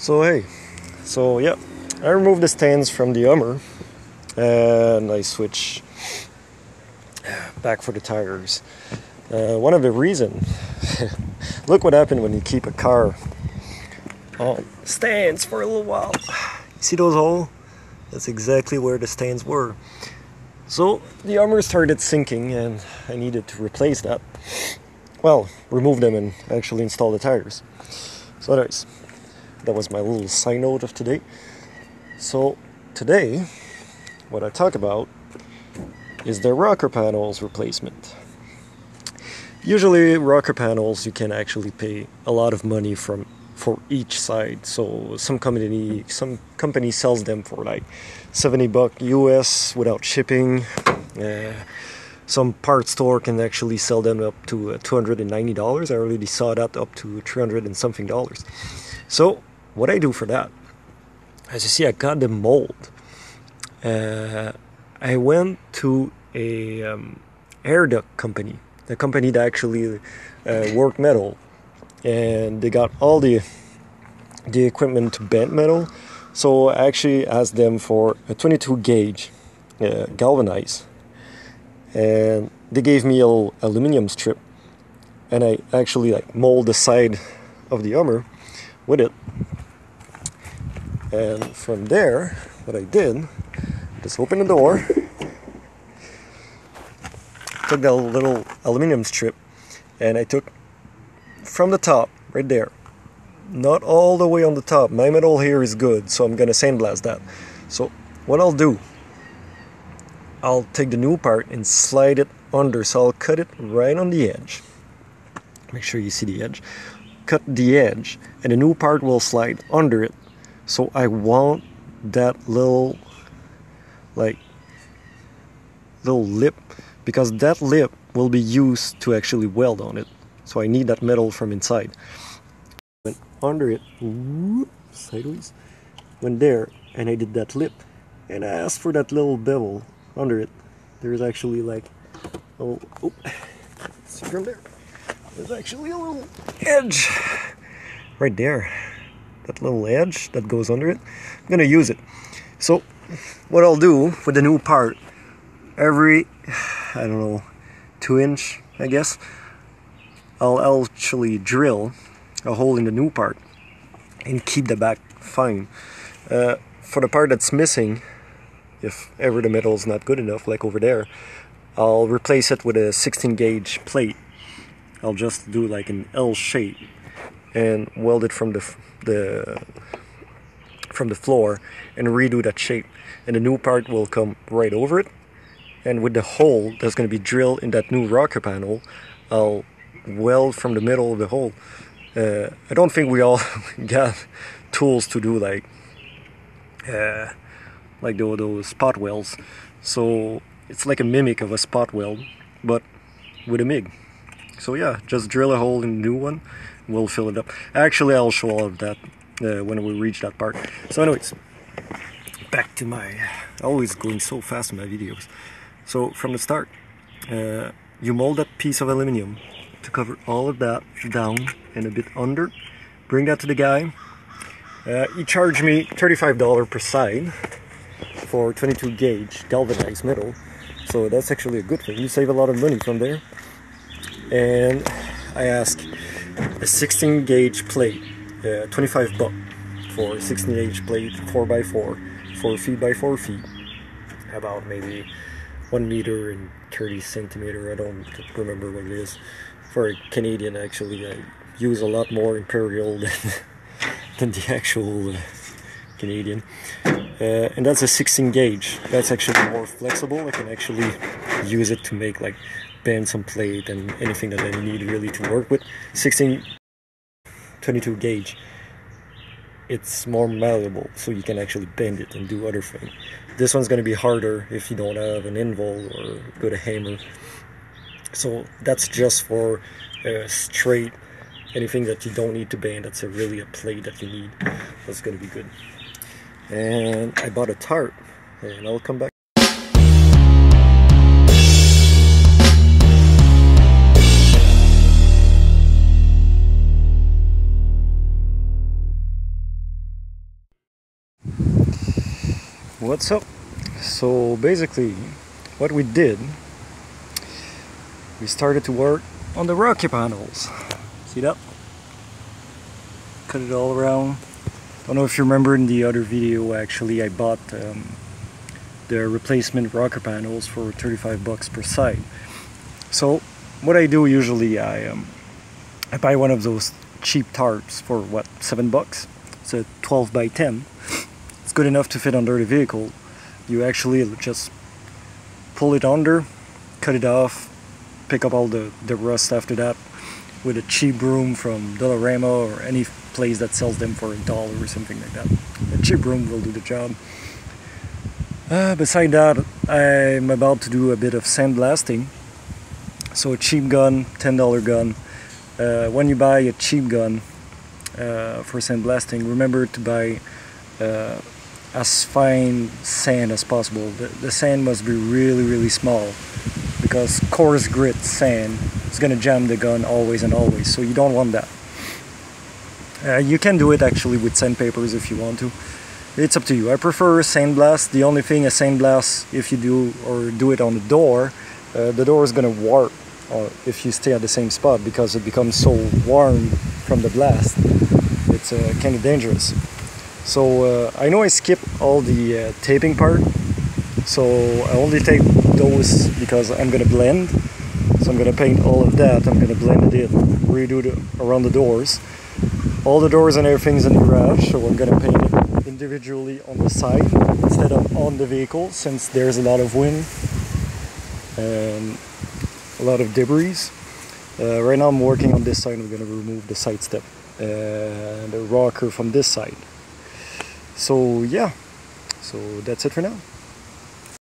So I removed the stands from the Hummer and I switch back for the tires. One of the reasons, look what happened when you keep a car on stands for a little while. See those holes? That's exactly where the stands were. So the Hummer started sinking and I needed to replace that. Well, remove them and actually install the tires. So anyways, that was my little side note of today. So today, what I talk about is the rocker panels replacement. Usually rocker panels you can actually pay a lot of money for each side. So some company sells them for like $70 US without shipping. Some parts store can actually sell them up to $290. I already saw that up to $300 and something. So what I do for that, as you see, I got the mold. I went to a air duct company, the company that actually work metal, and they got all the equipment to bend metal. So I actually asked them for a 22 gauge galvanized, and they gave me a little aluminum strip, and I actually mold the side of the Hummer with it. And from there, what I did, just open the door, took that little aluminum strip, and I took from the top, right there, not all the way on the top. My metal here is good, so I'm gonna sandblast that. So what I'll do, I'll take the new part and slide it under. So I'll cut it right on the edge. Make sure you see the edge. Cut the edge, and the new part will slide under it. So I want that little lip, because that lip will be used to actually weld on it. So I need that metal from inside. Went under it, whoop, sideways, went there, and I did that lip. And I asked for that little bevel under it. There's actually see from there. There's actually a little edge right there. That little edge that goes under it. I'm gonna use it. So what I'll do with the new part, every 2 inch, I guess, I'll actually drill a hole in the new part and keep the back fine. For the part that's missing, if ever the metal is not good enough, like over there, I'll replace it with a 16 gauge plate. I'll just do like an L shape and weld it from the floor and redo that shape, and the new part will come right over it. And with the hole that's going to be drilled in that new rocker panel, I'll weld from the middle of the hole. I don't think we all got tools to do like those spot welds. So it's like a mimic of a spot weld, but with a MIG. So yeah, just drill a hole in the new one. We'll fill it up. Actually, I'll show all of that when we reach that part. So anyways, back to my always going so fast in my videos. So from the start, you mold that piece of aluminum to cover all of that down and a bit under. Bring that to the guy. He charged me $35 per side for 22 gauge galvanized metal. So that's actually a good thing. You save a lot of money from there. And I asked a 16 gauge plate, $25 for a 16 gauge plate, 4x4, 4 feet by 4 feet, about maybe 1 meter and 30 centimeter. I don't remember what it is. For a Canadian, actually, I use a lot more imperial than the actual Canadian. And that's a 16 gauge. That's actually more flexible. I can actually use it to make bend some plate and anything that I need really to work with. 22 gauge, it's more malleable, so you can actually bend it and do other things. This one's going to be harder if you don't have an invol or good hammer. So that's just for straight, anything that you don't need to bend. That's really a plate that you need. That's going to be good. And I bought a tarp, and I'll come back. what's up? So basically what we did, we started to work on the rocker panels. See that? Cut it all around. Don't know if you remember in the other video, actually I bought the replacement rocker panels for 35 bucks per side. So what I do usually, I buy one of those cheap tarps for what, 7 bucks? It's a 12 by 10. It's good enough to fit under the vehicle. You actually just pull it under, cut it off, pick up all the rust after that with a cheap broom from Dollarama or any place that sells them for $1 or something like that. A cheap broom will do the job. Beside that, I'm about to do a bit of sandblasting. So a cheap gun, $10 gun. When you buy a cheap gun for sandblasting, remember to buy as fine sand as possible. The sand must be really small, because coarse grit sand is gonna jam the gun always and always, so you don't want that. You can do it actually with sandpapers if you want to. It's up to you. I prefer sandblast. The only thing a sandblast, if you do it on the door is gonna warp if you stay at the same spot, because it becomes so warm from the blast. It's kind of dangerous. So I know I skipped all the taping part, so I only take those because I'm gonna blend. So I'm gonna paint all of that, I'm gonna blend it in, redo around the doors. All the doors and everything's in the garage, so I'm gonna paint it individually on the side instead of on the vehicle, since there's a lot of wind and a lot of debris. Right now I'm working on this side. I'm gonna remove the side step and the rocker from this side. So yeah, so that's it for now.